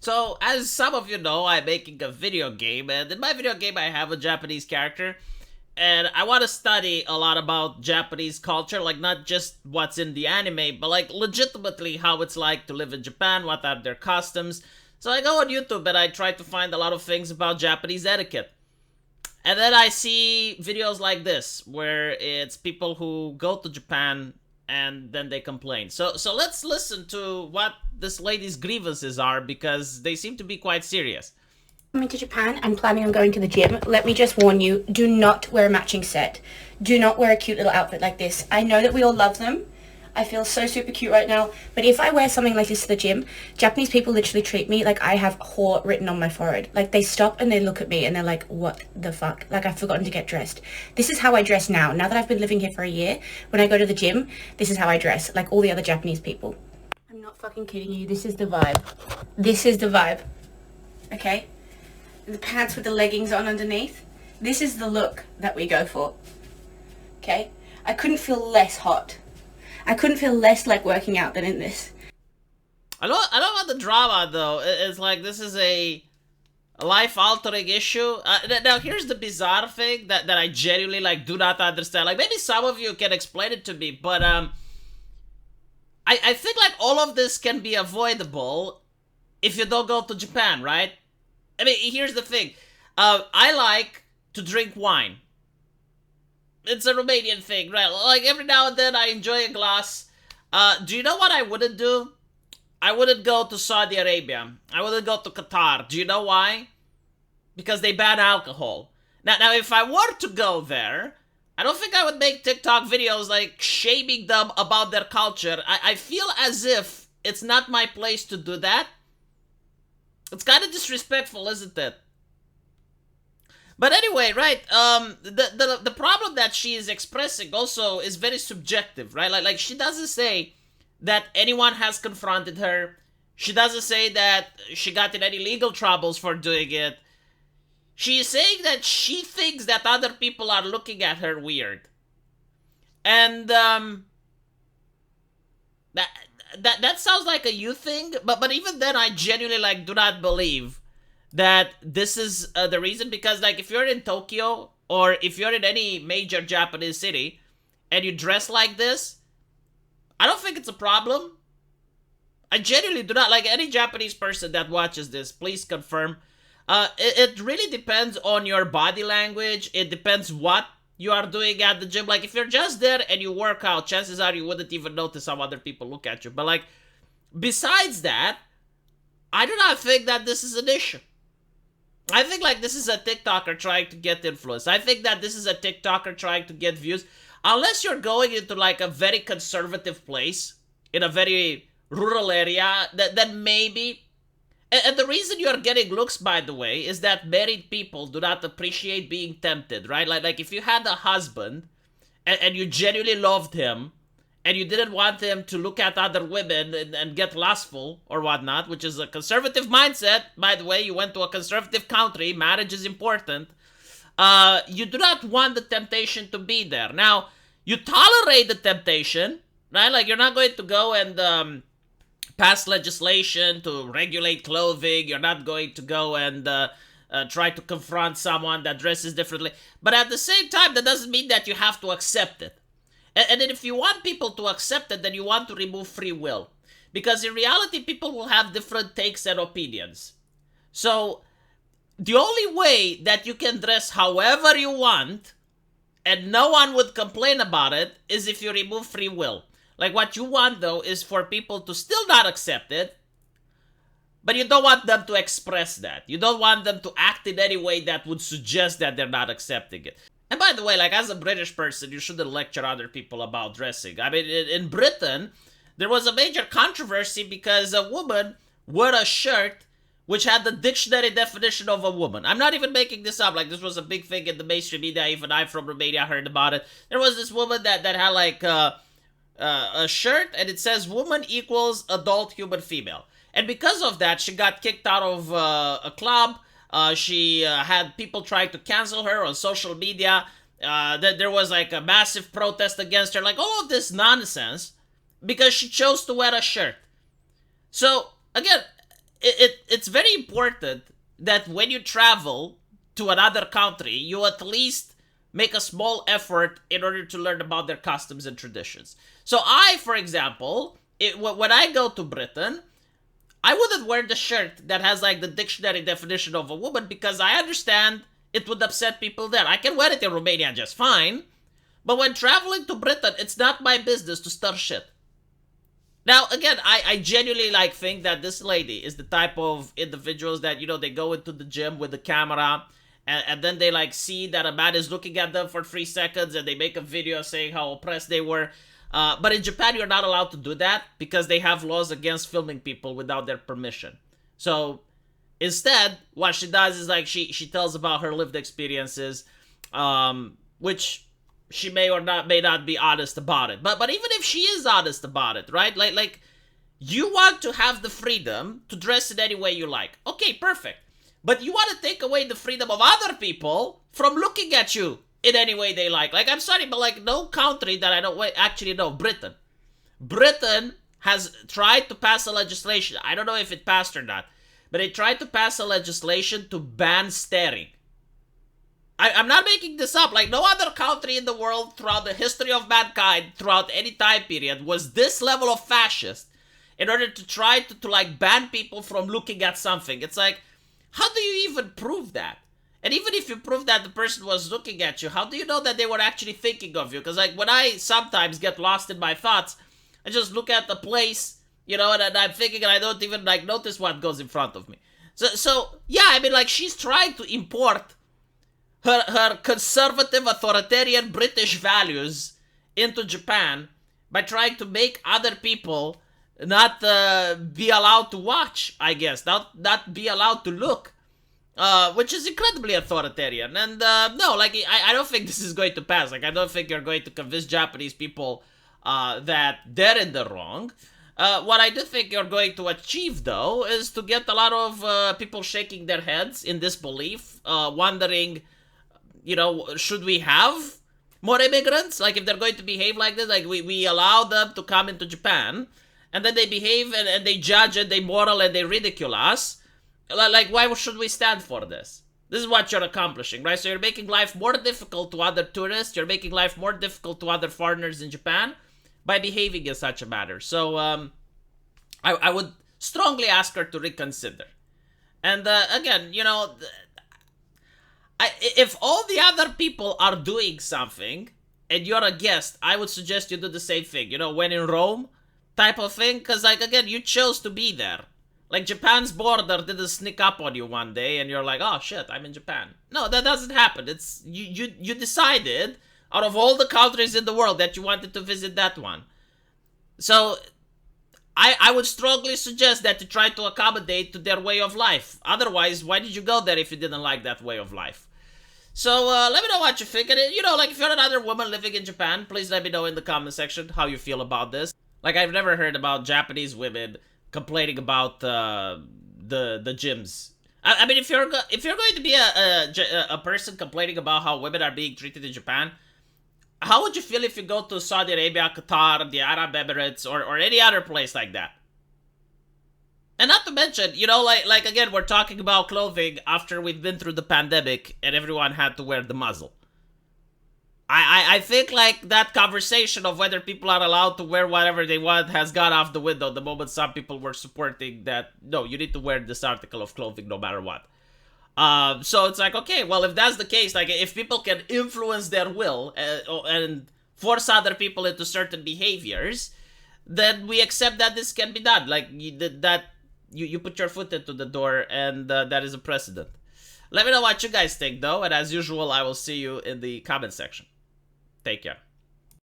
So, as some of you know, I'm making a video game, and in my video game, I have a Japanese character, and I want to study a lot about Japanese culture, like not just what's in the anime, but like legitimately how it's like to live in Japan, what are their customs. So I go on YouTube and I try to find a lot of things about Japanese etiquette. And then I see videos like this, where it's people who go to Japan and then they complain. So let's listen to what this lady's grievances are, because they seem to be quite serious. Coming to Japan and planning on going to the gym, let me just warn you, do not wear a matching set. Do not wear a cute little outfit like this. I know that we all love them. I feel so super cute right now, but if I wear something like this to the gym, Japanese people literally treat me like I have whore written on my forehead. Like, they stop and they look at me and they're like, what the fuck? Like, I've forgotten to get dressed. This is how I dress now. Now that I've been living here for a year, when I go to the gym, this is how I dress, like all the other Japanese people. I'm not fucking kidding you. This is the vibe. This is the vibe. Okay? The pants with the leggings on underneath. This is the look that we go for. Okay? I couldn't feel less hot. I couldn't feel less like working out than in this. I don't want the drama though. It's like this is a life-altering issue. Now here's the bizarre thing that I genuinely like do not understand. Like maybe some of you can explain it to me, but I think like all of this can be avoidable if you don't go to Japan, right? I mean, here's the thing. I like to drink wine. It's a Romanian thing, right? Like, every now and then I enjoy a glass. Do you know what I wouldn't do? I wouldn't go to Saudi Arabia. I wouldn't go to Qatar. Do you know why? Because they ban alcohol. Now, if I were to go there, I don't think I would make TikTok videos, like, shaming them about their culture. I feel as if it's not my place to do that. It's kind of disrespectful, isn't it? But anyway, right, the problem that she is expressing also is very subjective, right? Like she doesn't say that anyone has confronted her. She doesn't say that she got in any legal troubles for doing it. She is saying that she thinks that other people are looking at her weird. And, that sounds like a you thing, but even then I genuinely, like, do not believe that this is the reason, because like if you're in Tokyo or if you're in any major Japanese city and you dress like this, I don't think it's a problem. I genuinely do not. Like, any Japanese person that watches this, please confirm. It really depends on your body language. It depends what you are doing at the gym. Like, if you're just there and you work out, chances are you wouldn't even notice how other people look at you. But like, besides that, I do not think that this is an issue. I think like this is a TikToker trying to get influence. I think that this is a TikToker trying to get views. Unless you're going into like a very conservative place, in a very rural area, then maybe. And the reason you're getting looks, by the way, is that married people do not appreciate being tempted, right? Like if you had a husband and you genuinely loved him, and you didn't want him to look at other women and get lustful or whatnot, which is a conservative mindset. By the way, you went to a conservative country. Marriage is important. You do not want the temptation to be there. Now, you tolerate the temptation, right? Like, you're not going to go and pass legislation to regulate clothing. You're not going to go and try to confront someone that dresses differently. But at the same time, that doesn't mean that you have to accept it. And then if you want people to accept it, then you want to remove free will. Because in reality, people will have different takes and opinions. So, the only way that you can dress however you want, and no one would complain about it, is if you remove free will. Like, what you want, though, is for people to still not accept it, but you don't want them to express that. You don't want them to act in any way that would suggest that they're not accepting it. And by the way, like, as a British person, you shouldn't lecture other people about dressing. I mean, in Britain, there was a major controversy because a woman wore a shirt which had the dictionary definition of a woman. I'm not even making this up. Like, this was a big thing in the mainstream media. Even I from Romania heard about it. There was this woman that had, like, a shirt, and it says, woman equals adult human female. And because of that, she got kicked out of a club. She had people trying to cancel her on social media. There was like a massive protest against her. Like, all of this nonsense because she chose to wear a shirt. So, again, it's very important that when you travel to another country, you at least make a small effort in order to learn about their customs and traditions. So I, for example, when I go to Britain, I wouldn't wear the shirt that has like the dictionary definition of a woman because I understand it would upset people there. I can wear it in Romania just fine, but when traveling to Britain, it's not my business to stir shit. Now, again, I genuinely like think that this lady is the type of individuals that, you know, they go into the gym with the camera and then they like see that a man is looking at them for 3 seconds and they make a video saying how oppressed they were. But in Japan, you're not allowed to do that because they have laws against filming people without their permission. So instead, what she does is like she tells about her lived experiences, which she may not be honest about it. But even if she is honest about it, right? Like you want to have the freedom to dress in any way you like. Okay, perfect. But you want to take away the freedom of other people from looking at you in any way they like. Like, I'm sorry, but like no country that I don't actually know, Britain. Britain has tried to pass a legislation. I don't know if it passed or not, but they tried to pass a legislation to ban staring. I'm not making this up. Like, no other country in the world throughout the history of mankind, throughout any time period, was this level of fascist in order to try to like ban people from looking at something. It's like, how do you even prove that? And even if you prove that the person was looking at you, how do you know that they were actually thinking of you? Because like when I sometimes get lost in my thoughts, I just look at the place, you know, and I'm thinking and I don't even like notice what goes in front of me. So yeah, I mean, like, she's trying to import her conservative, authoritarian British values into Japan by trying to make other people not be allowed to watch, I guess, not be allowed to look, which is incredibly authoritarian. And no, like, I don't think this is going to pass. Like, I don't think you're going to convince Japanese people that they're in the wrong. What I do think you're going to achieve, though, is to get a lot of people shaking their heads in disbelief, wondering, you know, should we have more immigrants? Like, if they're going to behave like this, like, we allow them to come into Japan, and then they behave and they judge and they moral and they ridicule us. Like, why should we stand for this? This is what you're accomplishing, right? So you're making life more difficult to other tourists. You're making life more difficult to other foreigners in Japan by behaving in such a manner. So I would strongly ask her to reconsider. And again, you know, if all the other people are doing something and you're a guest, I would suggest you do the same thing. You know, when in Rome type of thing. Because, like, again, you chose to be there. Like, Japan's border didn't sneak up on you one day and you're like, oh shit, I'm in Japan. No, that doesn't happen. It's you decided out of all the countries in the world that you wanted to visit that one. So I would strongly suggest that you try to accommodate to their way of life. Otherwise, why did you go there if you didn't like that way of life? So let me know what you think. And, you know, like, if you're another woman living in Japan, please let me know in the comment section how you feel about this. Like, I've never heard about Japanese women complaining about the gyms. I mean, if you're going to be a person complaining about how women are being treated in Japan, how would you feel if you go to Saudi Arabia, Qatar, the Arab Emirates, or any other place like that? And not to mention, you know, like again, we're talking about clothing after we've been through the pandemic and everyone had to wear the muzzle. I think, like, that conversation of whether people are allowed to wear whatever they want has gone off the window the moment some people were supporting that, no, you need to wear this article of clothing no matter what. So it's like, okay, well, if that's the case, like, if people can influence their will and force other people into certain behaviors, then we accept that this can be done. Like, you put your foot into the door, and that is a precedent. Let me know what you guys think, though, and as usual, I will see you in the comment section. Take care.